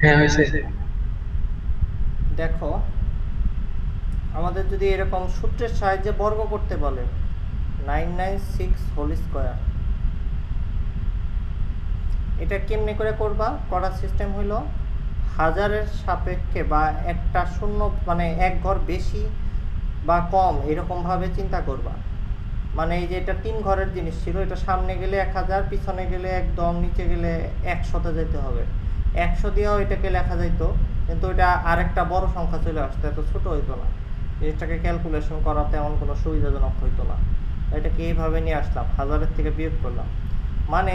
হ্যাঁ হয়েছে। দেখো, আমাদের যদি এরকম সূত্রের সাহায্যে বর্গ করতে বলে 996 হোল স্কোয়ার, এটা কেমনে করে করবা? করার সিস্টেম হলো হাজারের সাপেক্ষে বা একটা শূন্য মানে এক ঘর বেশি বা কম এরকমভাবে চিন্তা করবা। মানে এই যে এটা 3 ঘরের জিনিস ছিল, এটা সামনে গেলে 1000, পিছনে গেলে একদম নিচে গেলে 100-তে যেতে হবে। 100 দিয়েও এটাকে লেখা যাইতো, কিন্তু এটা আরেকটা বড় সংখ্যা চলে আসতো, এত ছোট হইতো না। জিনিসটাকে ক্যালকুলেশন করা তেমন কোনো সুবিধাজনক হইতো না। এটাকে এইভাবে নিয়ে আসলাম, হাজারের থেকে বিয়োগ করলাম। মানে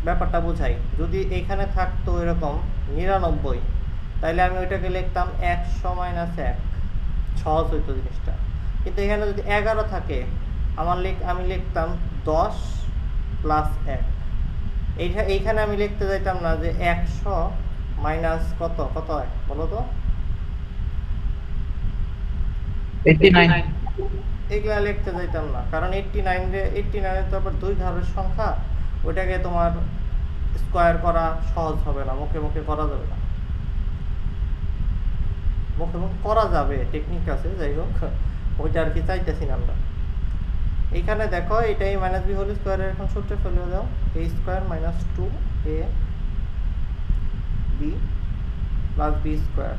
ব্যাপারটা বোঝাই, যদি এইখানে থাকতো এরকম 99, তাইলে আমি ওইটাকে লিখতাম 100-1, সহজ হইতো জিনিসটা। কিন্তু এখানে যদি 11 থাকে, আমি লিখতাম 10+1। এইখানে আমি লিখতে যাইতাম না যে 100 মাইনাস কত কত হয় বলো তো। 89। এগুলা লিখতে যাইতাম না, কারণ 89 তো আবার 2 ঘরের সংখ্যা, ওইটাকে তোমার স্কোয়ার করা সহজ হবে না, মুখে মুখে করা যাবে না। মুখে মুখে করা যাবে, টেকনিক আছে, যাই হোক ওইটা আর কি চাইতেছি না আমরা। এইখানে দেখো, এটাই মাইনাস বি হোল স্কোয়ারের এখন সূত্রে ফেলে দাও, a square minus 2a b plus b square.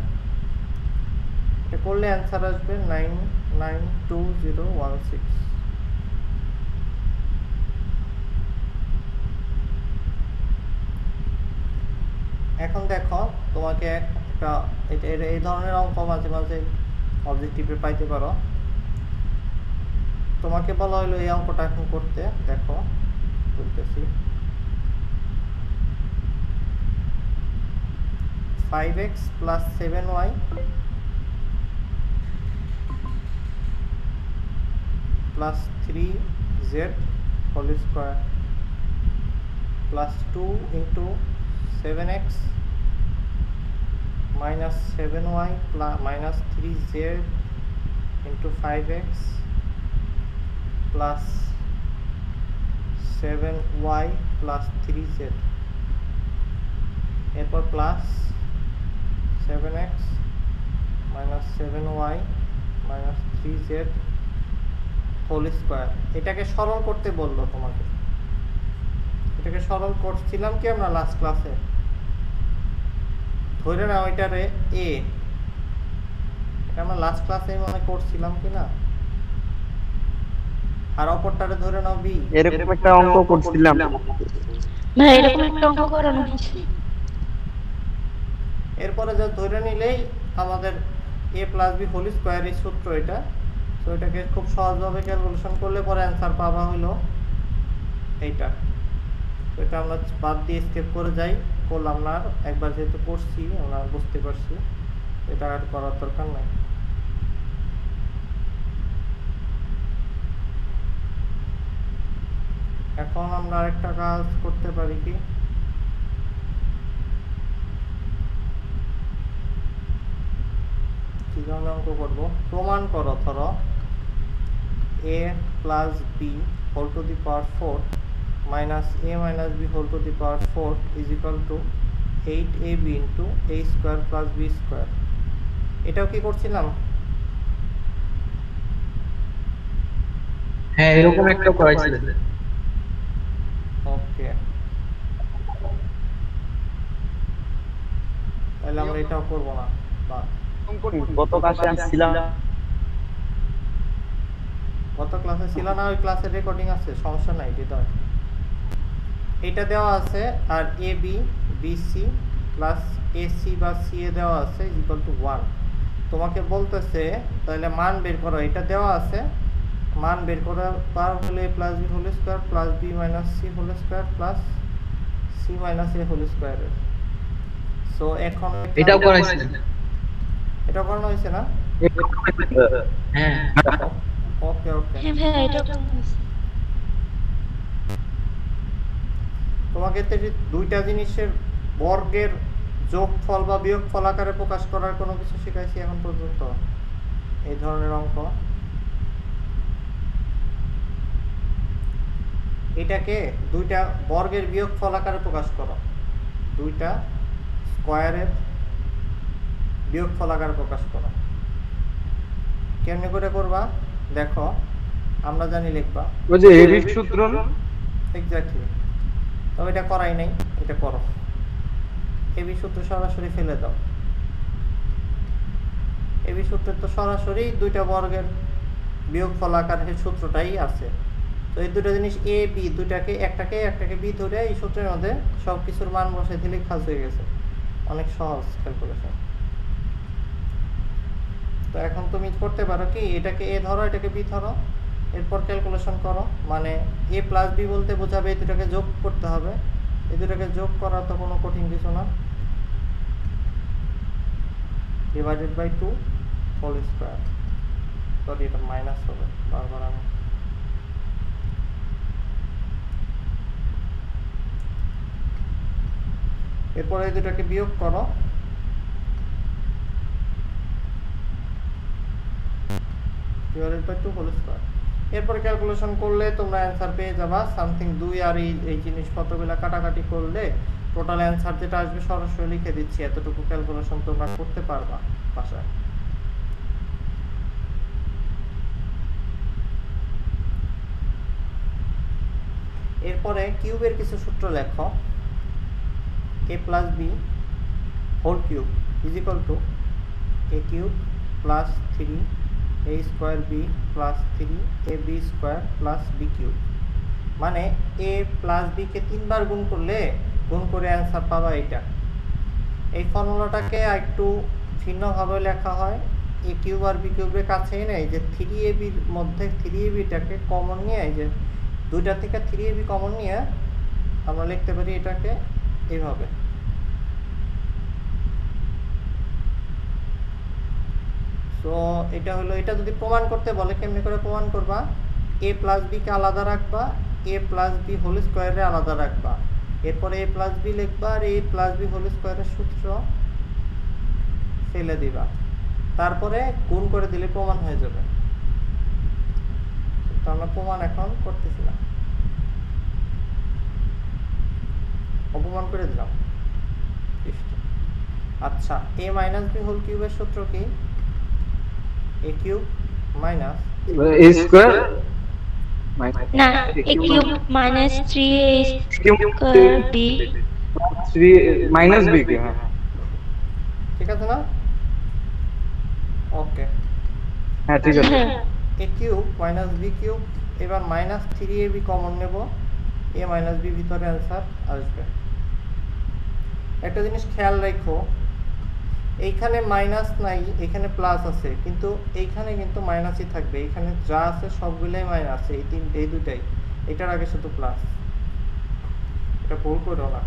এটা করলে অ্যান্সার আসবে 992016। এখন দেখো, তোমাকে একটা এই ধরনের অঙ্ক মাঝে মাঝে অবজেক্টিভে পাইতে পারো। তোমাকে বলা হলো এই অঙ্কটা এখন করতে। দেখো বলতেছি, 5x plus 7y plus 3z whole square plus 2 into 7x minus 7y minus 3z into 5x plus 7y plus 3z, এরপর plus 7x minus 7y minus 3z whole square. এটাকে সরল করতে বললো তোমাকে। এটাকে সরল করছিলাম কি আমরা লাস্ট ক্লাসে, ধরে নাও এটারে এ, এটা আমরা লাস্ট ক্লাসে মনে করছিলাম কি না, আর অপরটারে ধরে নাও বি। এরকম একটা অঙ্ক করছিলাম। ভাই এরকম একটা অঙ্ক করানো হয়েছে। এরপরে যা ধরে নিলেই আমাদের এ প্লাস বি হোল স্কোয়ার এই সূত্র এটা। তো এটাকে খুব সহজভাবে ক্যালকুলেশন করলে পরে অ্যান্সার পাওয়া হলো এইটা। তো এটা আমরা বাদ দিয়ে স্কেপ করে যাই, করলাম না আর, একবার যেহেতু করছি আমরা বুঝতে পারছি, এটা আর করার দরকার নাই। এখন আমরা আরেকটা কাজ করতে পারি কি, কি ধরনের অঙ্ক করবো? প্রমাণ করো, ধরো a plus b whole to the power 4 minus a minus b whole to the power 4 is equal to 8ab into a square plus b square. এটাও কি করছিলাম? হ্যাঁ এরকম একটা করাইছিল। ওকে, তাহলে আমরা এটাও করবো না, বাদ। গত ক্লাসে আসছিলাম। গত ক্লাসে ছিল না, ওই ক্লাসের রেকর্ডিং আছে, সমস্যা নাই, হৃদয়। এটা দেওয়া আছে, আর a b b c plus a c বা সি এ দেওয়া আছে ইকুয়াল টু 1। তোমাকে বলতেছে তাহলে মান বের করো, এটা দেওয়া আছে, মান বের করার পার হলে a plus b whole square plus b minus c whole square plus c minus a whole স্কোয়ারের। সো এখন এটাও করাইছিল। এটা করানো হয়েছে না? হ্যাঁ ওকে ওকে। হ্যাঁ ভাই এটা করানো হয়েছে। তোমাকে দুইটা জিনিসের বর্গের যোগফল বা বিয়োগফল আকারে প্রকাশ করার কোনো কিছু শিখাইছি এখন পর্যন্ত? এই ধরনের অঙ্ক, এটাকে দুইটা বর্গের বিয়োগফল আকারে প্রকাশ করো, দুইটা স্কোয়ারের বিয়োগফল আকারে প্রকাশ করো। কেমনে করে করবা দেখো, আমরা জানি লিখবা ওই যে এবি সূত্র না? এক্স্যাক্টলি। তবে এটা করাই নাই, এটা করো। এবি সূত্র সরাসরি ফেলে দাও। এবি সূত্রের তো সরাসরি দুইটা বর্গের বিয়োগফল আকারের সূত্রটাই আছে। তো এই দুটো জিনিস এ বি দুটাকে একটাকে বি ধরে এই সূত্রের মধ্যে সব কিছুর মান বসে দিলেই কাজ হয়ে গেছে। অনেক সহজ ক্যালকুলেশন। তো এখন তুমি করতে পারো কি, এটাকে এ ধরো, এটাকে বি ধরো, এরপর ক্যালকুলেশন করো। মানে এ প্লাস বি বলতে বোঝাবে এই দুটাকে যোগ করতে হবে। এই দুটাকে যোগ করা তো কোনো কঠিন কিছু না। Divided by 2 whole square. Sorry, এটা মাইনাস হবে বারবার আমি। এরপর এই দুটাকে বিয়োগ করো। Divided by 2 whole square. এরপর ক্যালকুলেশন করলে তোমরা অ্যানসার পেয়ে যাবা সামথিং 2 আর এই জিনিসপত্রগুলো কাটাকাটি করলে টোটাল অ্যানসার যেটা আসবে সরাসরি লিখে দিচ্ছি। এতটুকু ক্যালকুলেশন তোমরা করতে পারবা বাসায়। এরপরে কিউবের কিছু সূত্র লেখো। a plus b whole cube is equal to a cube plus 3 a square b plus 3 ab square plus b cube. মানে a প্লাস b কে তিনবার গুণ করলে গুণ করে অ্যানসার পাবা এটা। এই ফর্মুলাটাকে একটু ভিন্নভাবে লেখা হয়। a কিউব আর b কিউবের কাছে এনে এই যে 3ab এর মধ্যে 3ab টাকে কমন নিয়ে, এই যে দুইটা থেকে 3ab কমন নিয়ে আমরা লিখতে পারি এটাকে এইভাবে। সো এটা হলো, এটা যদি প্রমাণ করতে বলে কেমনে করে প্রমাণ করবা, a প্লাস b কে আলাদা রাখবা, a প্লাস b হোল স্কয়ারে আলাদা রাখবা, এরপরে a প্লাস b লিখবা আর a প্লাস b হোল স্কয়ারের সূত্র ফেলে দিবা, তারপরে গুণ করে দিলে প্রমাণ হয়ে যাবে। তো আমরা প্রমাণ এখন করতেছি না, অপমান করে দিলাম। আচ্ছা, a মাইনাস b হোল কিউবের সূত্র কি? a cube minus a square না, a cube minus 3a square b 3 minus b কে, হ্যাঁ ঠিক আছে না? ওকে, হ্যাঁ ঠিক আছে। a cube minus b cube, এবার মাইনাস 3ab কমন নেব, a মাইনাস b ভিতরে অ্যানসার আসবে। একটা জিনিস খেয়াল রাখো, এইখানে মাইনাস নাই, এখানে প্লাস আছে, কিন্তু এইখানে কিন্তু মাইনাসই থাকবে। এখানে যা আছে সবগুলাই মাইনাস, এই তিনটে এই দুটাই, এটার আগে শুধু প্লাস। এটা ভুল করো না।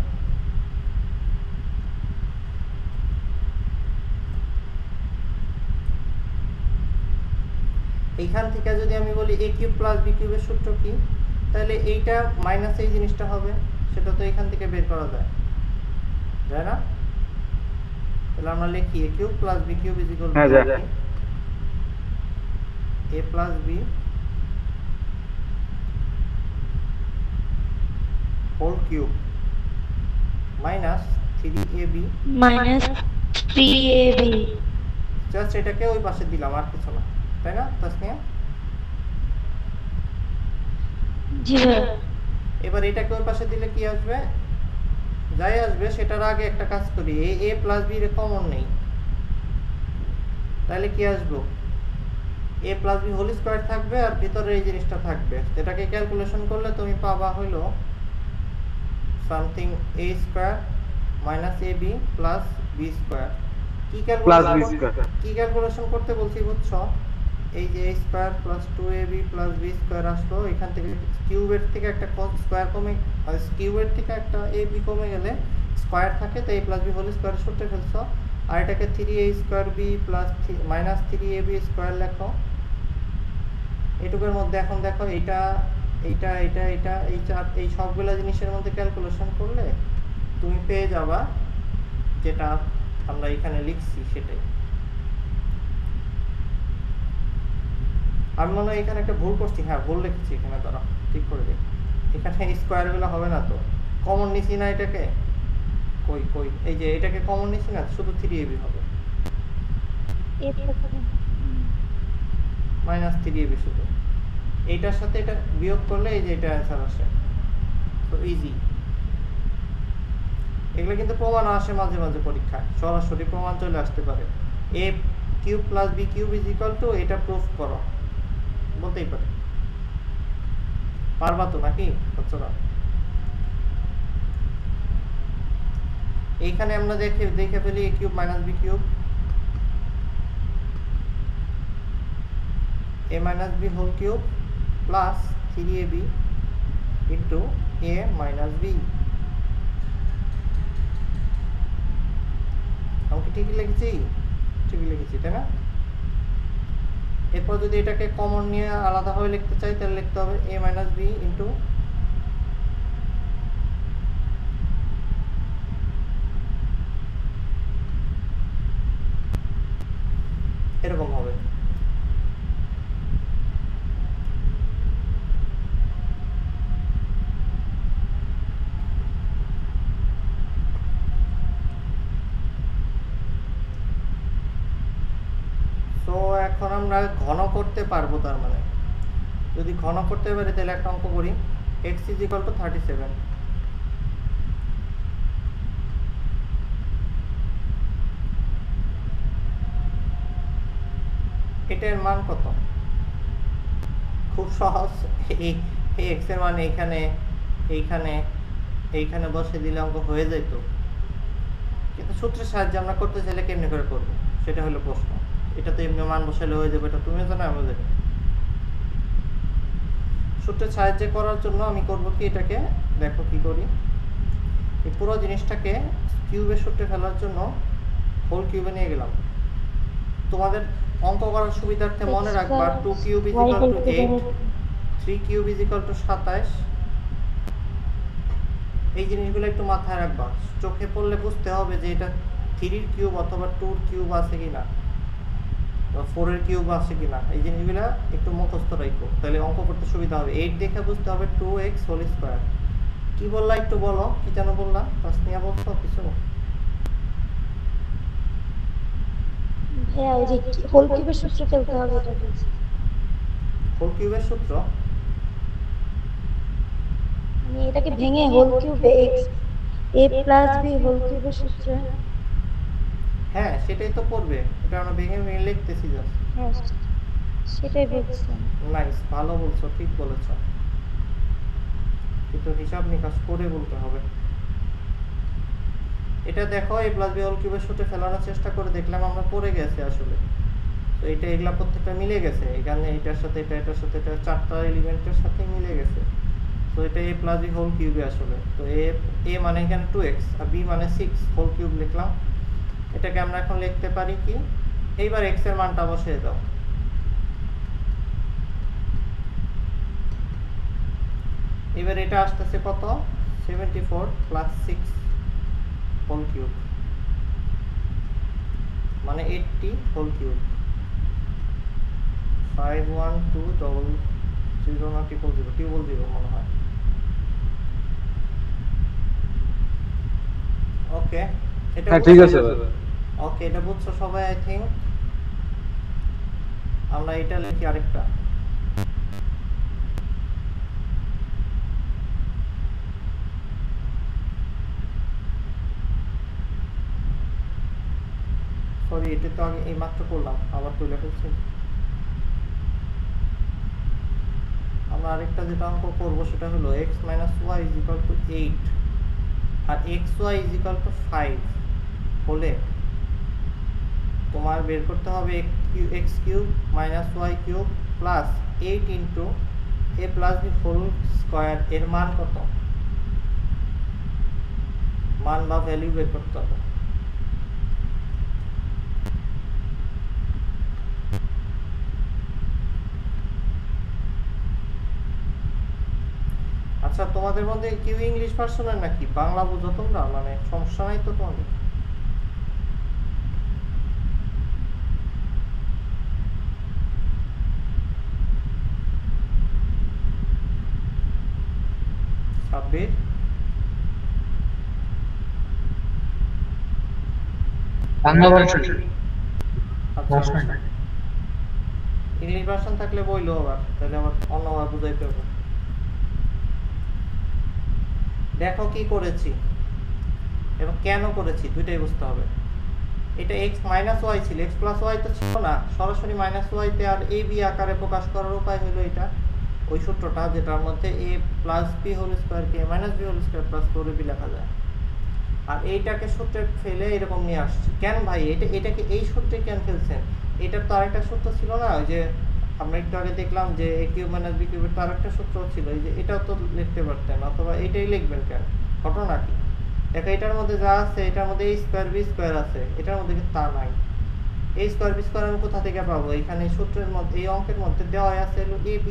এইখান থেকে যদি আমি বলি a কিউব প্লাস b কিউবের সূত্র কি, তাহলে এইটা মাইনাস এই জিনিসটা হবে, সেটা তো এখান থেকে বের করা যায়, যায় না? তাহলে আমরা লিখি a cube plus b cube is equal to a plus b whole cube minus 3ab minus 3ab। Just এটাকে ওই পাশে দিলাম, আর কিছু না, তাই না তাসনিয়া? জি ভাই। এবার এটাকে ওই পাশে দিলে কি আসবে? যাই আসবে সেটার আগে একটা কাজ করি, এই a প্লাস b এর কমন নেই, তাহলে কি আসবে? a plus b whole square থাকবে আর ভিতরে এই জিনিসটা থাকবে। এটাকে ক্যালকুলেশন করলে তুমি পাবা হলো something a square minus ab plus b square. কি ক্যালকুলেশন করতে বলছি বুঝছো? এই যে a square plus 2ab plus b square আসলো, এখান থেকে কিউবের থেকে একটা স্কয়ার কমে, কিউবের থেকে একটা ab কমে গেলে স্কয়ার থাকে, তাই a plus b whole square সূত্রে ফেলছো। আর এটাকে 3a square b plus minus 3ab square লেখো। এটুকুর মধ্যে এখন দেখো এইটা এইটা এইটা এইটা এই চার, এই সবগুলা জিনিসের মধ্যে ক্যালকুলেশন করলে তুমি পেয়ে যাবা যেটা আমরা এখানে লিখছি সেটাই। আমি মনে হয় এখানে একটা ভুল করছি, হ্যাঁ ভুল লিখেছি এখানে, দাঁড়াও ঠিক করে দিই। এখানে স্কয়ারগুলো হবে না, তো কমন নিছি না এটাকে, কই কই এই যে এটাকে কমন নিছি না, শুধু 3ab হবে। A থাকবে। মাইনাস 3ab শুধু এইটার সাথে এটা বিয়োগ করলে এই যে এটা অ্যান্সার আসে। তো ইজি। এগুলো কিন্তু প্রমাণ আসে মাঝে মাঝে পরীক্ষায়, সরাসরি প্রমাণ চলে আসতে পারে। a cube plus b cube is equal to এটা প্রুফ করো, বলতেই পারে। পারবা তো নাকি বাচ্চারা? এইখানে আমরা দেখে ফেলি a cube minus b cube, a minus b whole cube plus 3ab into a minus b। আমি কি ঠিকই লিখেছি? ঠিকই লিখেছি তাই না? এরপর যদি এটাকে কমন নিয়ে আলাদাভাবে লিখতে চাই তাহলে লিখতে হবে a minus b into এরকম হবে। তো এখন আমরা ঘন করতে পারবো, তার মানে যদি ঘন করতে পারি তাহলে একটা অঙ্ক করি। x is equal to 37, এটার মান কত? খুব সহজ, এই x এর মান এইখানে বসে দিলে অঙ্ক হয়ে যেত, কিন্তু সূত্রের সাহায্যে আমরা করতে চাইলে কেমনে করে করব সেটা হলো প্রশ্ন। এটা তো এমনি মান বসালে হয়ে যাবে, এটা তুমিও জানো আমিও জানি। সূত্রের সাহায্যে করার জন্য আমি করব কি, এটাকে দেখো কি করি। এই পুরো জিনিসটাকে কিউবের সূত্রে ফেলার জন্য হোল কিউবে নিয়ে গেলাম। তোমাদের অঙ্ক করার সুবিধার্থে মনে রাখবা 2 cube is equal two 8, 3 cube is equal two 27। এই জিনিসগুলো একটু মাথায় রাখবা, চোখে পড়লে বুঝতে হবে যে এটা 3 এর কিউব অথবা 2 এর কিউব আছে কিনা বা 4 এর কিউব আছে কিনা। এই জিনিসগুলো একটু মুখস্থ রাখো, তাহলে অঙ্ক করতে সুবিধা হবে। 8 দেখে বুঝতে হবে 2x হোল স্কয়ার। কি বললা একটু বলো, কি যেন বললা? তাসনিয়া বলছো কিছু? ভাইয়া ওই যে হোল কিউবের সূত্র ফেলতে হবে, এটা বলছি। হোল কিউবের সূত্র মানে এটাকে ভেঙে হোল কিউবে x a plus b whole কিউবের সূত্র। হ্যাঁ সেটাই তো পড়বে, এটা আমরা ভেঙে ভেঙে লিখতেছি জাস্ট। হ্যাঁ সেটাই বলছি। নাইস, ভালো বলছো, ঠিক বলেছো, কিন্তু হিসাব নিকাশ করে বলতে হবে। এটা দেখো a প্লাস b হোল কিউবের সূত্রে ফেলানোর চেষ্টা করে দেখলাম আমরা পড়ে গেছে আসলে। তো এটা এগুলা প্রত্যেকটা মিলে গেছে, এখানে এটার সাথে এটার সাথে এটা চারটা এলিমেন্টের সাথে মিলে গেছে। তো এটা a প্লাস b হোল কিউবে আসলে। তো a মানে এখানে 2x আর b মানে 6 হোল কিউব লিখলাম। এটাকে আমরা এখন লিখতে পারি কি, এইবার x এর মানটা বসিয়ে দাও। এবার এটা আসতেছে কত? 74 প্লাস 6 হোল কিউব মানে 80 হোল কিউব। 51200 না ট্রিপল জিরো মনে হয়। ওকে, এটা ঠিক আছে। ওকে, এটা বুঝছো সবাই? আই থিংক আমরা এটা লিখি আরেকটা। সরি, এটা তো আমি এই মাত্র করলাম, আবার তুলে ফেলছি। আমরা আরেকটা যেটা অঙ্ক করবো সেটা হলো x minus y is equal to 8 R xy is equal to 5 হলে তোমার বের করতে হবে x cube minus y cube plus 8 into a plus b whole square এর মান কত? মান বা ভ্যালু বের করতে হবে। আচ্ছা, তোমাদের মধ্যে কেউ ইংলিশ ভার্সনের নাকি বাংলা বুঝো তোমরা? মানে সমস্যা নাই তো তোমাদের? সাব্বির, বাংলা ভার্সন। আচ্ছা আচ্ছা সমস্যা নেই। ইংলিশ ভার্সন থাকলে বইলো আবার, তাহলে আবার অন্যভাবে বুঝাইতে হবে। দেখো কি করেছি এবং কেন করেছি দুইটাই বুঝতে হবে। এটা x মাইনাস ওয়াই ছিল, x প্লাস ওয়াই তো ছিল না, সরাসরি মাইনাস ওয়াইতে আর এ বি আকারে প্রকাশ করার উপায় হলো এটা, ওই সূত্রটা যেটার মধ্যে a plus b whole square কে minus b whole square plus four b লেখা যায়। আর এইটাকে সূত্রে ফেলে এরকম নিয়ে আসছি কেন ভাই? এটাকে এই সূত্রে কেন ফেলছেন? এটার তো আরেকটা সূত্র ছিল না, ওই যে আমরা একটু আগে দেখলাম যে এ কিউব মাইনাস বি কিউবের তো আরেকটা সূত্র ছিল, এই যে এটাও তো লিখতে পারতেন, অথবা এটাই লিখবেন কেন? ঘটনা কি? দেখো এটার মধ্যে যা আছে এটার মধ্যে a স্কয়ার b স্কয়ার আছে, এটার মধ্যে কিন্তু তা নাই। a স্কয়ার b স্কয়ার আমি কোথা থেকে পাবো? এখানে সূত্রের মধ্যে এই অঙ্কের মধ্যে দেওয়া আছে হলো ab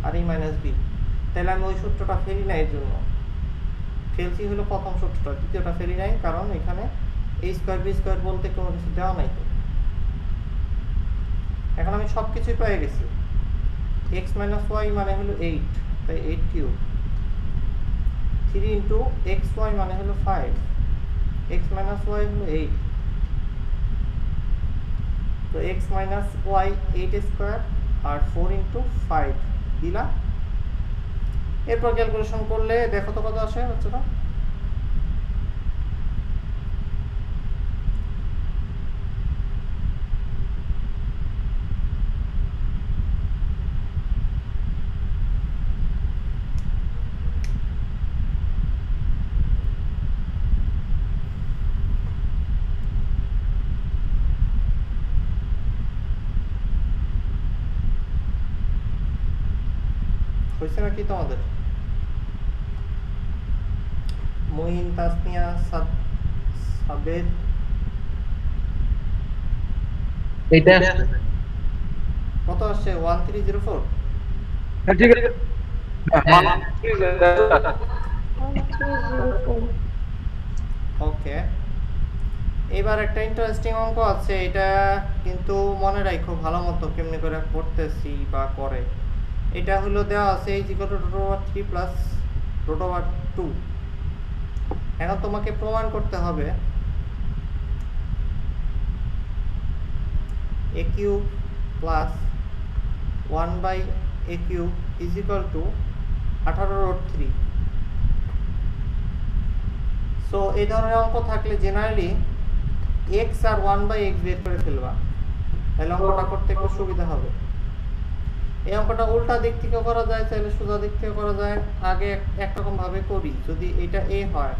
আর a মাইনাস b, তাহলে আমি ওই সূত্রটা ফেলি না, এর জন্য ফেলছি হলো প্রথম সূত্রটা, দ্বিতীয়টা ফেলি নাই, কারণ এখানে a স্কয়ার b স্কয়ার বলতে কোনো কিছু দেওয়া নাই তো। এখন আমি সবকিছুই পেয়ে গেছি। x মাইনাস y মানে হলো 8, তাই 8 কিউব। 3 into xy মানে হলো 5, x minus y হলো 8, তো x minus y 8 স্কয়ার আর 4 into 5 দিলা। এরপর ক্যালকুলেশন করলে দেখো তো কত আসে বাচ্চারা। হয়েছে নাকি তোমাদের? মুইন, তাসনিয়া, সাবের, এটা আসছে। কত আসছে? 1304। হ্যাঁ ঠিক আছে। হ্যাঁ। 1304 ওকে, এবার একটা ইন্টারেস্টিং অঙ্ক আছে, এটা কিন্তু মনে রাখো ভালো মতো কেমনি করে করতেছি বা করে। এটা হলো দেওয়া আছে এই equal to root over 3 plus root over 2। এখন তোমাকে প্রমাণ করতে হবে a cube plus 1 by a cube is equal to 18 root 3। So এই ধরনের অঙ্ক থাকলে জেনারেলি x আর 1 বাই x বের করে ফেলবা, তাহলে অঙ্কটা করতে একটু সুবিধা হবে। এই অঙ্কটা উল্টা দিক থেকে করা যায়, তাহলে সোজা দিক থেকে করা যায়। আগে একরকম ভাবে করি, যদি এটা a হয়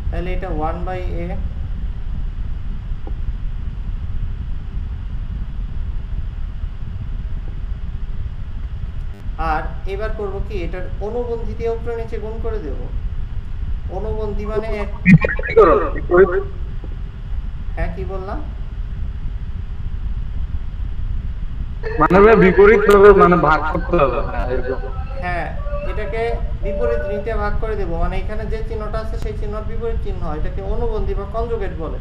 তাহলে এটা 1 বাই a, আর এবার করব কি, এটার অনুবন্ধী দিয়ে উপরে নিচে গুণ করে দেব। অনুবন্ধী মানে কি করো? হ্যাঁ কি বললাম? মানে ভাই বিপরীত ভাবে মানে ভাগ করতে হবে। হ্যাঁ, এরকম। হ্যাঁ, এটাকে বিপরীত নিতে ভাগ করে দেব, মানে এখানে যে চিহ্নটা আছে সেই চিহ্নর বিপরীত চিহ্ন হয়, এটাকে অনুবন্ধী বা কনজুগেট বলে।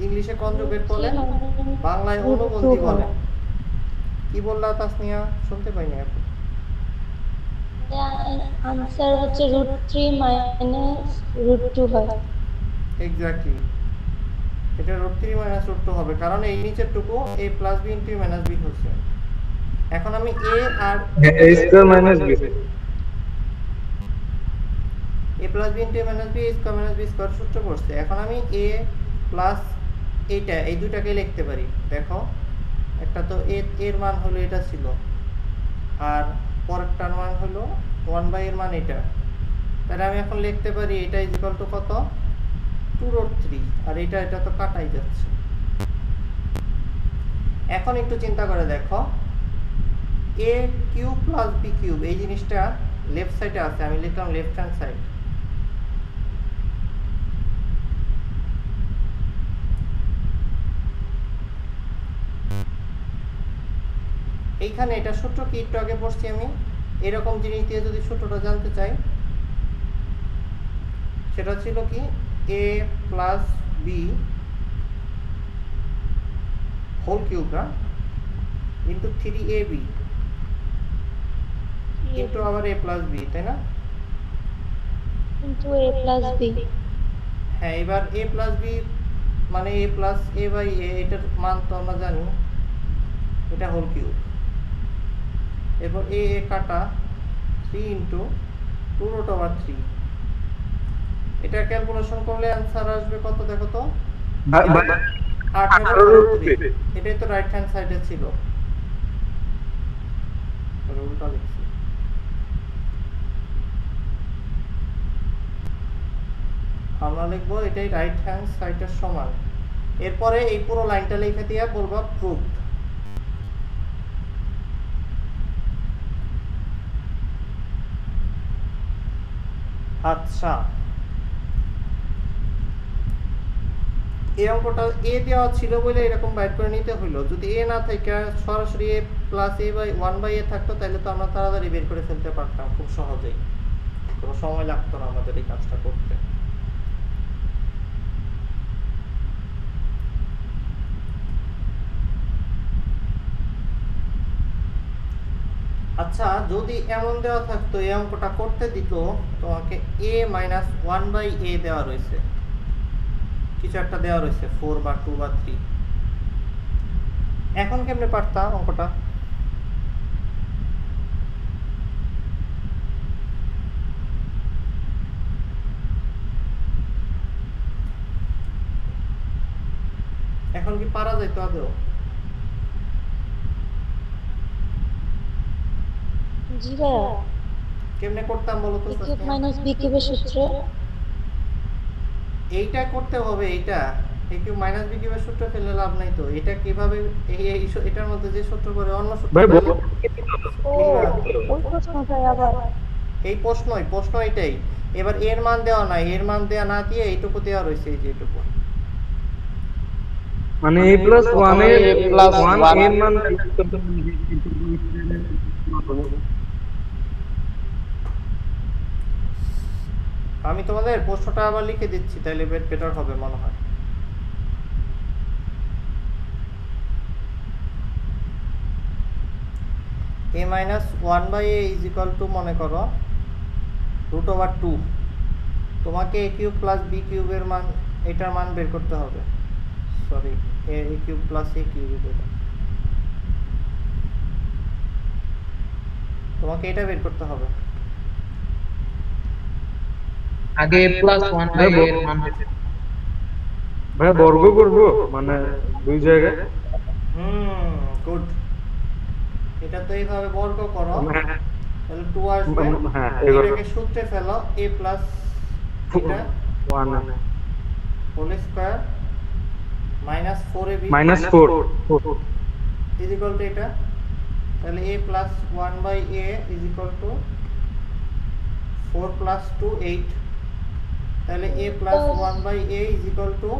ইংলিশে কনজুগেট বলে, বাংলায় অনুবন্ধী বলে। কি বললা তাসনিয়া? শুনতে পাইনি এখন। আনসার হচ্ছে √3 মাইনাস √2 হয়। এক্স্যাক্টলি, এটা √3 মাইনাস √2 হবে, কারণ এই নিচের টুকু a plus b into minus b হচ্ছে। এখন আমি a আর a square minus b a plus b into minus b square minus b square সূত্র করছে। এখন আমি a প্লাস এইটা, এই দুটাকে লিখতে পারি। দেখো একটা তো a এর মান হলো এটা ছিল, আর পরেরটার মান হলো 1 বাই এর মান এটা, তাহলে আমি এখন লিখতে পারি এটা ইজ ইকুয়াল টু কত? 2√3, আর এটা তো কাটাই যাচ্ছে। এখন একটু চিন্তা করে দেখো, a cube plus b cube এই জিনিসটা লেফট সাইডে আছে, আমি লিখলাম লেফট হ্যান্ড সাইড। এইখানে এটা সূত্র কি একটু আগে পড়ছি আমি, এরকম জিনিস দিয়ে যদি সূত্রটা জানতে চাই, সেটা ছিল কি a plus b whole cube না ইনটু 3ab ইনটু আবার a প্লাস b, তাই না? কিন্তু a প্লাস b। হ্যাঁ, এবার a প্লাস b মানে a plus a by a, এটার মান তো আমরা জানি, এটা হোল কিউব। এরপর a কাটা 3 ইন্টু 2√3। এটা ক্যালকুলেশন করলে অ্যান্সার আসবে কত দেখো তো, 18√3। এটাই তো রাইট হ্যান্ড সাইডে ছিল, উল্টা লিখছি। আমরা লিখবো এটাই রাইট হ্যান্ড সাইডের সমান। এরপরে এই পুরো লাইনটা লিখে দিয়ে বলবো প্রুভড। আচ্ছা, এই অঙ্কটা এ দেওয়া ছিল বলে এরকম বাইর করে নিতে হইলো। যদি এ না থাকে সরাসরি এ প্লাস এ বাই 1/a থাকতো, তাহলে তো আমরা তাড়াতাড়ি বের করে ফেলতে পারতাম খুব সহজেই, কোনো সময় লাগতো না আমাদের এই কাজটা করতে। আচ্ছা, যদি এমন দেওয়া থাকতো, এই অঙ্কটা করতে দিত তোমাকে a মাইনাস 1/a দেওয়া রয়েছে, কিছু একটা দেওয়া রয়েছে 4 বা 2 বা 3, এখন কেমনে পারতা অঙ্কটা? এখন কি পারা যাইতো আদৌ? জি ভাইয়া, কেমনে করতাম বলো তো? a কিউব মাইনাস b কিউবের সূত্র এইটা করতে হবে, এইটা a কিউব মাইনাস b কিউবের সূত্র ফেলে লাভ নাই তো। এটা কিভাবে এটার মধ্যে যে সূত্র করে অন্য সূত্র ভাই ফেলে- ও ওই প্রশ্নটাই আবার এই প্রশ্ন এটাই। এবার এর মান দেওয়া নাই, এর মান দেওয়া না দিয়ে এইটুকু দেওয়া রয়েছে, এই যে এইটুকু। মানে a plus 1 এর A plus 1 1 এর মান আমি তোমাদের প্রশ্নটা আবার লিখে দিচ্ছি, তাইলে বেটার হবে মনে হয়। a minus 1/a is equal two, মনে করো √2। তোমাকে a কিউব প্লাস b কিউবের মান, এটার মান বের করতে হবে। Sorry, a cube plus a cube, তোমাকে এটা বের করতে হবে। আগে প্লাস 1/a এর মান বের করতে। ভাই বর্গ করব মানে দুই জায়গায়, গুড। এটা তো এইভাবে বর্গ করো, হ্যাঁ তাহলে 2 আসবে। হ্যাঁ এগুলো এটাকে সূত্রে ফেলো, a প্লাস এটা 1 whole square minus 4ab -4 is equal to এটা, তাহলে a plus 1/a is equal to 4 plus 2 8, তাহলে a plus 1/a is equal to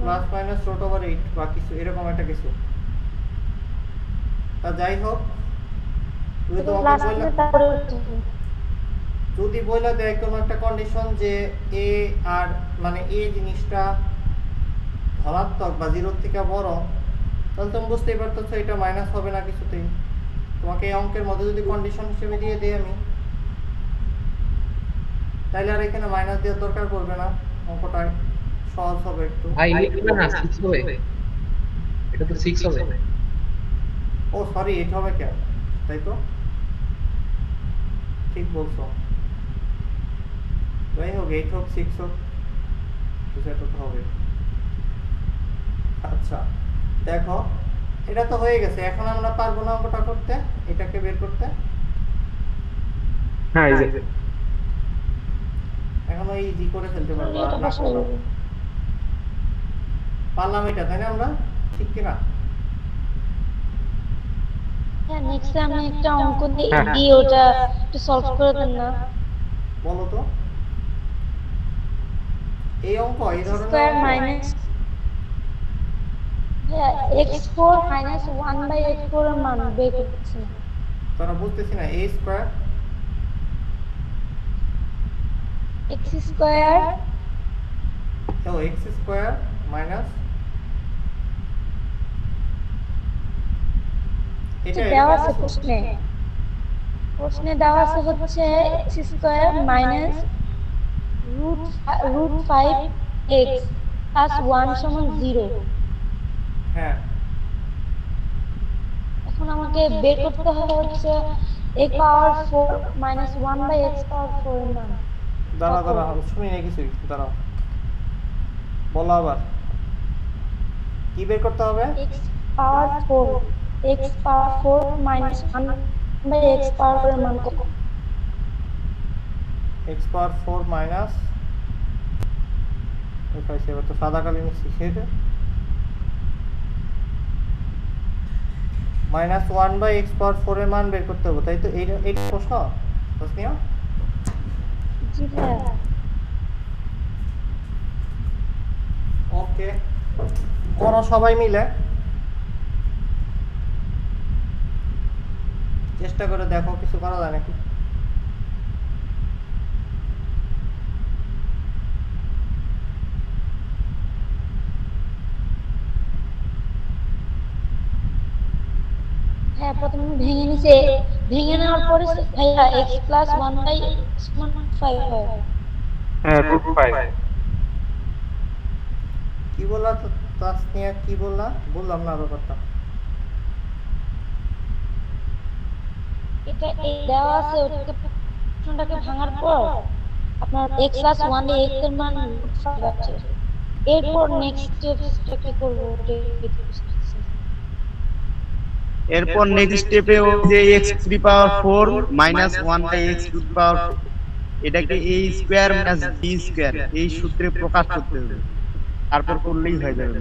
plus minus √8 বা কিছু এরকম একটা কিছু। তা যাই হোক, যদি তোমাকে প্লাস বললাম, দিয়ে তারপরে যদি বইলা দেয় কোনো একটা কন্ডিশন যে a আর মানে a জিনিসটা ধনাত্মক বা 0 থেকে বড়, তাহলে তুমি বুঝতেই পারতেছো এটা মাইনাস হবে না কিছুতেই। তোমাকে এই অঙ্কের মধ্যে যদি কন্ডিশন হিসেবে দিয়ে দেই আমি, তাহলে আর এখানে মাইনাস দেওয়ার দরকার পড়বে না, অঙ্কটা সহজ হবে একটু। ভাই লিখবে না 6 হবে, এটা তো 6 হবে। ও সরি, 8 হবে কেন? তাই তো, ঠিক বলছো। যাই হোক, 8 হোক 6 হোক, কিছু একটা তো হবে। আচ্ছা দেখো, এটা তো হয়ে গেছে। এখন আমরা পারবো না অঙ্কটা করতে, এটাকে বের করতে। হ্যাঁ এই যে এখন ওই ইজি করে ফেলতে পারবো, এটা না বসাই দেবো। পারলাম এটা, তাই না? আমরা ঠিক কিনা? হ্যাঁ, নেক্সট আমি একটা অঙ্ক হ্যাঁ। দিয়ে ওটা একটু সলভ করে দেন না। বলো তো, এই অঙ্ক এই ধরনের স্কয়ার অঙ্ক- মাইনাস x4 মাইনাস 1/x4 এর মান বের করতেছি না। তারা বুঝতেছি না। a স্কয়ার x স্কয়ার ও x স্কয়ার মাইনাস এটা দেওয়া আছে প্রশ্নে দেওয়া আছে হচ্ছে x square minus √5x plus 1 সমান 0। হ্যাঁ, এখন আমাকে বের করতে হবে হচ্ছে x power 4 minus 1 by x power 4 এর মান দাঁড়াও কত? দাঁড়াও, আমি শুনি না কিছুই, দাঁড়াও, বলো আবার কি বের করতে হবে? x power 4 x power 4 minus 1 by x power 4 এর মান কত? এক্স পাওয়ার 4 মাইনাস, দেখাইছি এবার তো সাদা কালি নিচ্ছি, সেটা মাইনাস 1 বাই এক্স পাওয়ার 4 এর মান বের করতে হবে, তাই তো? এইটা প্রশ্ন তাসনিয়া? জি ভাইয়া। ওকে, করো সবাই মিলে, চেষ্টা করে দেখো কিছু করা যায় নাকি। হ্যাঁ, প্রথমে আমি ভেঙে নিছে, ভেঙে নেওয়ার পরে ভাইয়া x প্লাস 1 বাই x সমান 5 হয়। হ্যাঁ রুট 5। কি বললা তাসনিয়া, কি বললা? বললাম না ব্যাপারটা। এটা এই দেওয়া আছে, ওটাকে প্রশ্নটাকে ভাঙার পর আপনার x প্লাস 1 এ x এর মান √5 আছে। এরপর নেক্সট স্টেপটা কি করব ওটাই বুঝতেছি। এরপর নেক্সট স্টেপে ও যে x³ 4 মাইনাস 1 বাই x⁴ এটাকে a square minus b square এই সূত্রে প্রকাশ করতে হবে, তারপর করলেই হয়ে যাবে।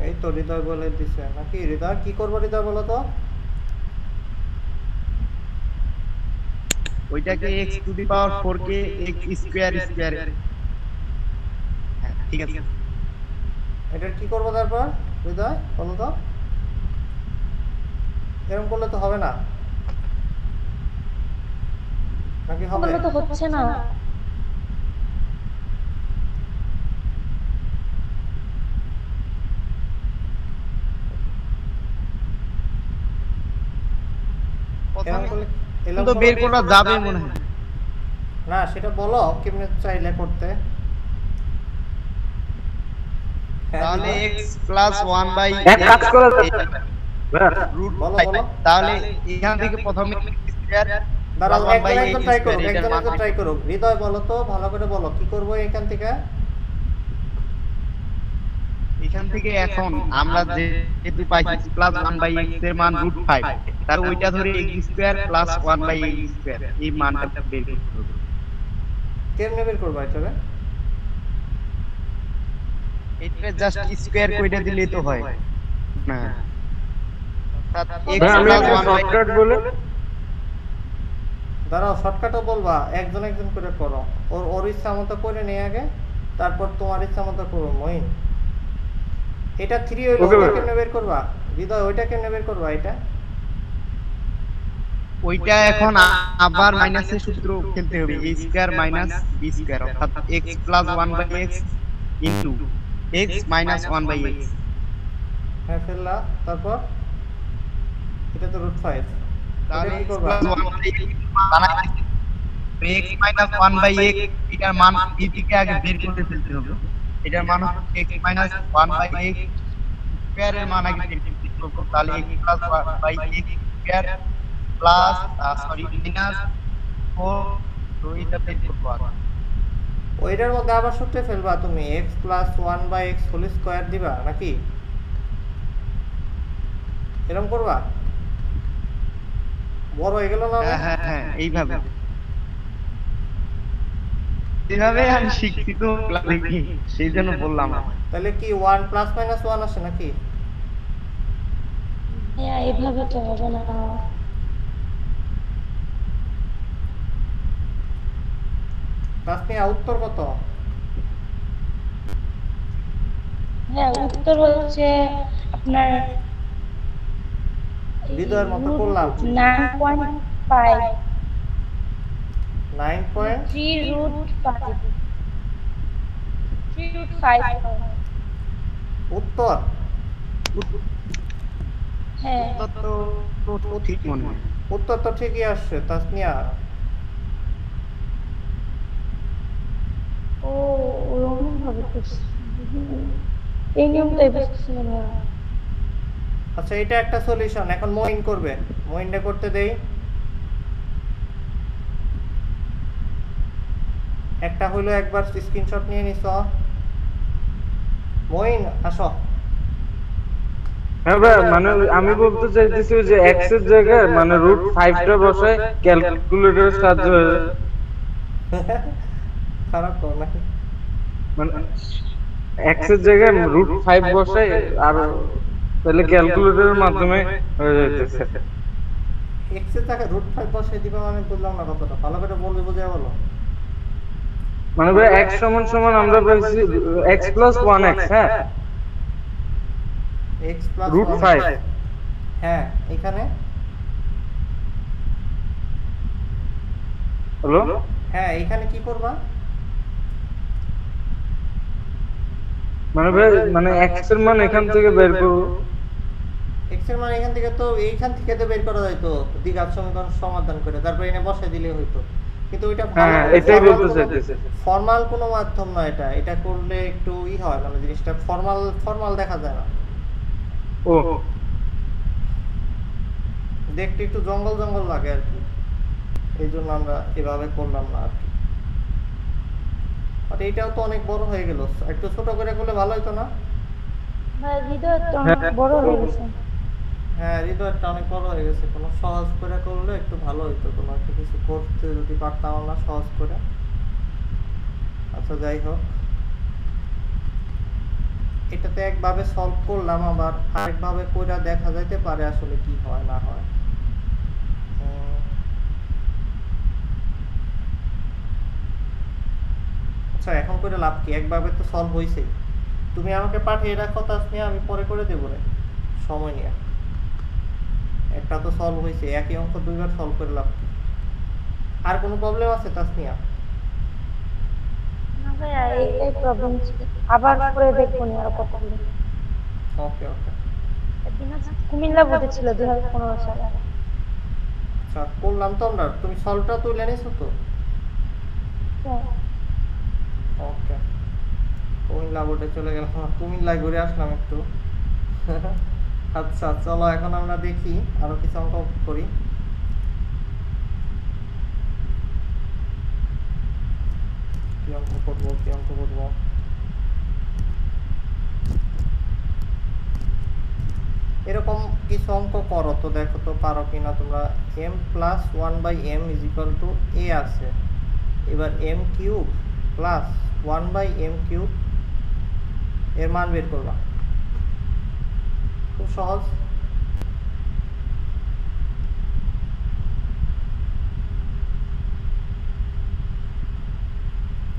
এই তো হৃদয় বলে দিছে নাকি? হৃদয় কি করবো? হৃদয় বলো তো। ওইটাকে x⁴ কে x² হ্যাঁ ঠিক আছে। এটার কি করবো তারপর? হৃদয় বলো তো। এরকম করলে তো হবে না, নাকি হবে? বললে তো হচ্ছে না। এরকম করলে তো বের করা যাবে মনে হয় না, সেটা বলো কেমনে চাইলে করতে। হ্যাঁ, তাহলে হৃদয়? x+1 বাই এক কাজ করা যাবে রুট বলো, বলো। তাহলে এখান থেকে প্রথমে স্কয়ার দাঁড়াও, 1 বাই একজন ট্রাই করো, এটার একজন মান ট্রাই করো। হৃদয় বলো তো, ভালো করে বলো কি করবো এখান থেকে। এখান থেকে এখন আমরা যেহেতু পাইছি +1 বাই x এর মান √5, তার ওইটা ধরে x² + 1 বাই x² এই মানটা বের করতে হবে। কেমনে বের করবো এটা রে? এটা জাস্ট স্কয়ার কইটা দিলেই তো হয় না, অর্থাৎ x ভাই আমি + একটা 1 বাই শর্টকাট বলে দাঁড়াও, শর্টকাটও বলবা, একজন একজন করে করো। ওর ইচ্ছা মতো করে নেই আগে, তারপর তোমার ইচ্ছা মতো করো। মইন, এটা 3 হইলো, Okay, ওটা ভাই। কেমনে বের করবা? হৃদয় ওইটা কেমনে বের করবা? এটা ওইটা এখন আবার মাইনাসের সূত্র খেলতে হবে, a² মাইনাস b² অর্থাৎ x + 1 by x into x minus 1 by x। হ্যাঁ ফেললা, তারপর এটা তো √5, তাহলে কি x করবা? + 1 বাই x বানাই x মাইনাস 1 বাই x এটার মান b থেকে আগে বের করে ফেলতে হবে। এটার মান হচ্ছে x minus 1 by x square এর মান আগে বের করতে হবে। তাহলে x + 1 by x square plus minus 4 তো এটা বের করব আগে। ওইটার মধ্যে আবার সূত্রে ফেলবা তুমি, x + 1 by x whole square দিবা নাকি? এরকম করবা? বড় হয়ে গেল না? হ্যাঁ হ্যাঁ হ্যাঁ এইভাবে এইভাবে আমি শিক্ষিত লাগি সেই জন্য বললাম। তাহলে কি 1 ± 1 আসে নাকি? হ্যাঁ, এইভাবে তো হবে না। তাসনিয়া উত্তর কত? হ্যাঁ, উত্তর হচ্ছে আপনার হৃদয়ের মতো করলাম। 9.5 9 পয়েন্ট 3√5 3√5 উত্তর। হ্যাঁ, তো ঠিক মনে হয়। উত্তর তো ঠিকই আসছে তাসনিয়া। ও ওরকম ভাবে করছি এই নিয়মটাই বুঝতেছি না ভাইয়া। আচ্ছা এটা একটা সলিউশন, এখন মইন করবে, মইনটা করতে দেই। একটা হলো একবার স্ক্রিনশট নিয়ে নিছ। মইন আসো। হ্যাঁ ভাই, মানে আমি বলতে চাইতেছি যে এক্স এর জায়গায় মানে √5টা বসায় ক্যালকুলেটরের সাহায্য হয়ে খারাপ কর নাকি? মানে এক্স এর জায়গায় √5 বসায় আর তাহলে ক্যালকুলেটরের মাধ্যমে হয়ে যাইতেছে। এক্স এর জায়গায় √5 বসাই দিবা মানে বুঝলাম না কথাটা, ভালো করে বলবে, বুঝাই বলো। মানে ভাই x সমান সমান আমরা পাইছি x + 1x, হ্যাঁ, x + √5। হ্যাঁ এখানে হ্যালো, হ্যাঁ এইখানে কি করবা? মানে ভাই মানে x এর মান এখান থেকে বের করব। x এর মান এখান থেকে তো এইখান থেকে তো বের করা যাইতো দ্বিঘাত সমীকরণ সমাধান করে, তারপর এনে বসাই দিলে হইতো। কিন্তু ওইটা হ্যাঁ এটাই বলতে চাইতেছি। ফর্মাল কোনো মাধ্যম না এটা, এটা করলে একটু হয়, মানে জিনিসটা ফর্মাল দেখা যায় না, ও দেখতে একটু জঙ্গল জঙ্গল লাগে আর কি, এই জন্য আমরা এভাবে করলাম না আর কি। আর এইটাও তো অনেক বড় হয়ে গেল, একটু ছোট করে করলে ভালো হতো না? ভাই হৃদয়টা অনেক বড় হয়ে গেছে। হ্যাঁ হৃদয়টা অনেক বড় হয়ে গেছে, কোনো সহজ করে করলে একটু ভালো হতো, কোনো একটা কিছু করতে যদি পারতাম আমরা সহজ করে। আচ্ছা যাই হোক, এটাতে একভাবে সলভ করলাম, আবার আরেকভাবে কইরা দেখা যাইতে পারে আসলে কি হয় না হয়। আচ্ছা এখন করে লাভ কি, একভাবে তো সলভ হইছে। তুমি আমাকে পাঠিয়ে রাখো তাসনিয়া, আমি পরে করে দেবো রে, সময় নিয়ে। একটা তো সলভ হইছে, একই অঙ্ক দুইবার সলভ করে লাভ কি? আর কোনো প্রবলেম আছে তাসনিয়া? না ভাইয়া এই প্রবলেম ছিল, আবার করে দেখবো নি আর কতগুলো। ওকে ওকে একদিন আছে কুমিল্লা বোর্ডে ছিল 2015 সালে। আচ্ছা করলাম তো আমরা, তুমি সলভটা তুলে নিছো তো? হ্যাঁ। ওকে কুমিল্লা বোর্ডে চলে গেলাম, কুমিল্লায় ঘুরে আসলাম একটু। আচ্ছা চলো এখন আমরা দেখি আরো কিছু অঙ্ক করি। কি অঙ্ক করবো কি অঙ্ক করবো? এরকম কিছু অঙ্ক করো তো, দেখো তো পারো কিনা তোমরা। m + 1/m = a আছে, এবার m³ + 1/m³ এর মান বের করবা। খুব সহজ।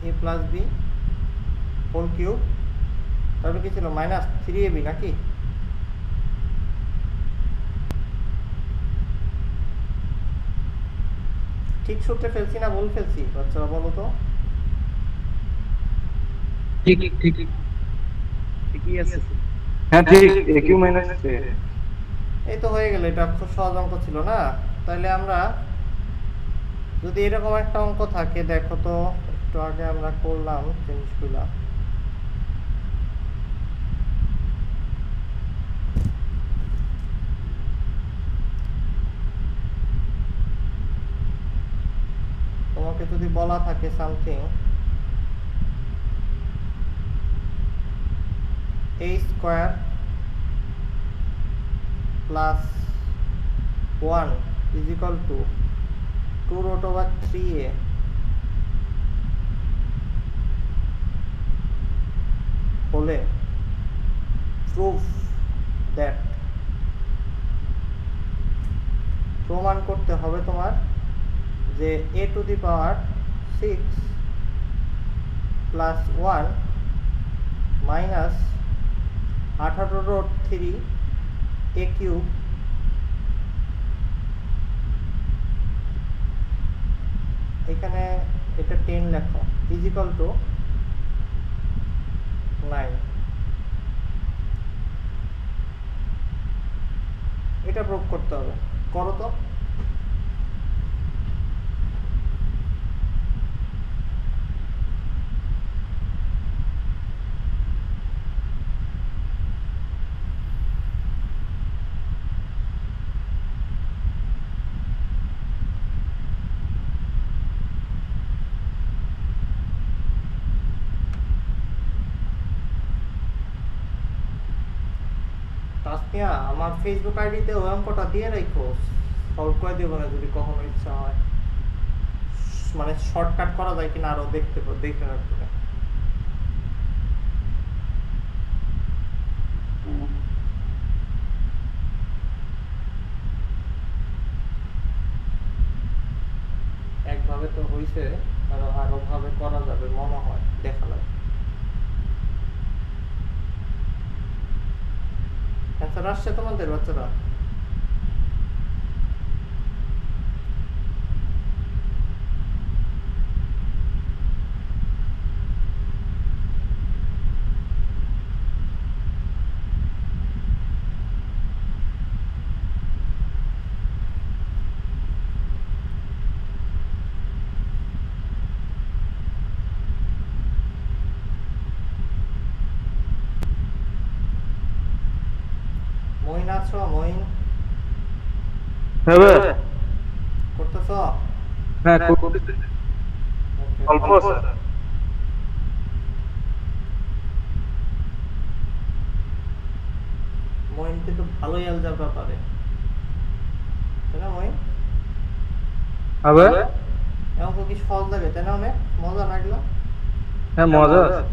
a + b হোল কিউব, তারপরে কি ছিল -3ab নাকি? ঠিক সূত্রে ফেলছি না ভুল ফেলছি বাচ্চারা বলো তো? ঠিক ঠিক ঠিকই আছে। হ্যাঁ ঠিক, aq - a। এই তো হয়ে গেল, এটা খুব সহজ অঙ্ক ছিল না? তাহলে আমরা যদি এরকম একটা অঙ্ক থাকে, দেখো তো একটু আগে আমরা করলাম জিনিসগুলা। তোমাকে যদি বলা থাকে সামথিং a² + 1 = 2√3a হলে প্রুফ দ্যাট, প্রমাণ করতে হবে তোমার যে a⁶ + 1 - 18√3a³ এখানে এটা 10 লেখো = 9। এটা প্রুফ করতে হবে, করো তো। ইয়া আমার ফেসবুক আইডিতে ওই অঙ্কটা দিয়ে রাখো, সলভ করে দেবো না যদি কখনো ইচ্ছা হয়, মানে শর্টকাট করা যায় কিনা আরো দেখে রাখবো। একভাবে তো হইছে, আরো ভাবে করা যাবে মনে হয়, দেখা লাগবে। অ্যান্সার আসছে তোমাদের বাচ্চারা? মইন আছো? মইন হবে করতেছ? হ্যাঁ করতেছি অল্প আছে। মইন কিন্তু ভালোই অ্যালজেব্রা পারে, তাই না মইন? হবে অঙ্ক কি সহজ লাগে তাই না? অনেক মজা লাগলো। হ্যাঁ মজা আছে।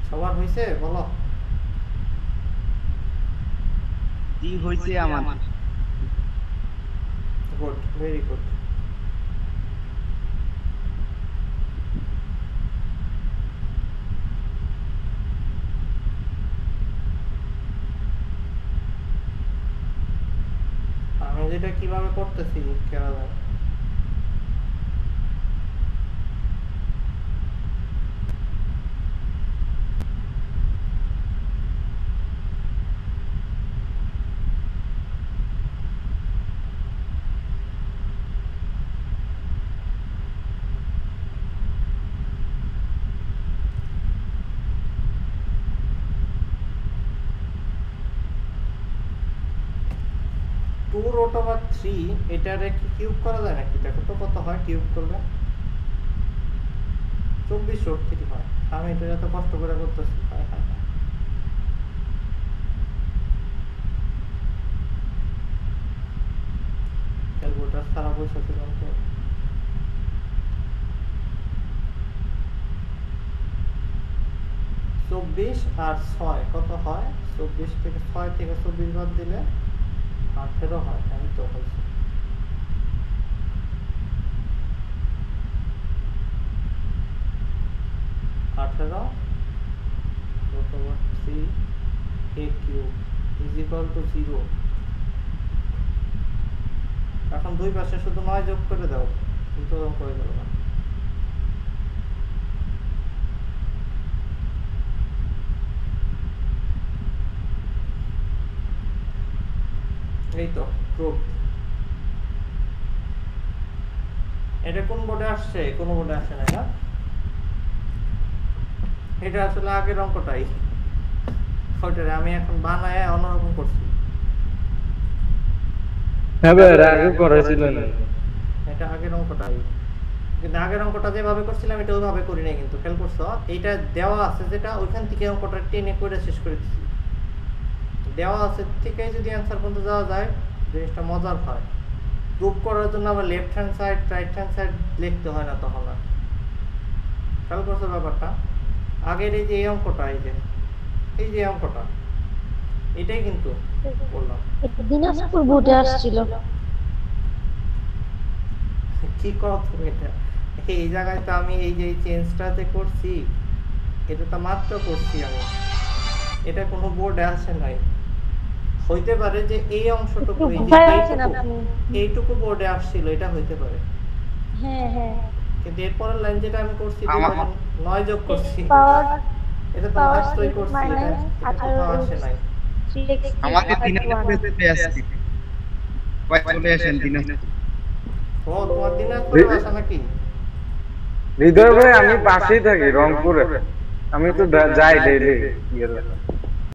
সবার হয়েছে বলো? জি হইছে আমার। Good, very good. আমি যেটা কিভাবে করতেছি খেলা যায়। টু রুট ওভার 3 এটারে কি কিউব করা যায় নাকি? দেখো তো কত হয় কিউব করলে। 24 রুট 3 হয়। আমি এটা এত কষ্ট করে করতেছি, হায় হায় হায়। ক্যালকুলেটর সারা পয়সা ছিলাম তো। চব্বিশ আর 6 কত হয়? 24 থেকে 6 থেকে 24 বাদ দিলে 18 হয়। আমি তো হয়েছে 18 root over 3 a cube is equal to 0। এখন দুই পাশে শুধু 9 যোগ করে দাও, কিন্তু অঙ্ক হয়ে গেল না। এই তো প্রুফ। এটা কোন বোর্ডে আসছে? কোন বোর্ডে আসে না? এটা আসলে আগের অঙ্কটাই, ওইটারে আমি এখন বানায় অন্যরকম করছি। হ্যাঁ ভাই আগে করেছিলেন। এটা আগের অঙ্কটাই, কিন্তু আগের অঙ্কটা যেভাবে করছিলাম এটা ওইভাবে করি নাই, কিন্তু খেয়াল করছো এইটা দেওয়া আছে যেটা ওইখান থেকে অঙ্কটা টেনে করে শেষ করে দিচ্ছি। দেওয়া আছে থেকে যদি অ্যান্সার পর্যন্ত যাওয়া যায় জিনিসটা মজার হয়। প্রুভ করার জন্য আবার left hand side right hand side লিখতে হয় না তখন আর। খেয়াল করছো ব্যাপারটা? আগের এই যে এই অঙ্কটা, এই যে অঙ্কটা এটাই কিন্তু বললাম। দিনাজপুর বোর্ডে আসছিল। কি কও তুমি এটা? এই জায়গায় তো আমি এই যে চেঞ্জটাতে করছি, এটা তো মাত্র করছি আমি, এটা কোনো বোর্ডে আসে নাই। হইতে পারে যে এই অংশটুকু, এই যে এইটুকু বোর্ডে আসছিল, এটা হইতে পারে। হ্যাঁ হ্যাঁ, কিন্তু এরপরের লাইন যেটা আমি করছি আমার- 9 যোগ করছি, পাওয়ার এটা তো মাত্রই করছি, এটা কোথাও আসে নাই। আমাদের দিনাজপুরে চলে আসছি। কয় চলে আসেন দিনাজপুর। ও তোমার দিনাজপুরে আসা নাকি? হৃদয় ভাই আমি পাশেই থাকি রংপুরে, আমি তো যাই ডেইলি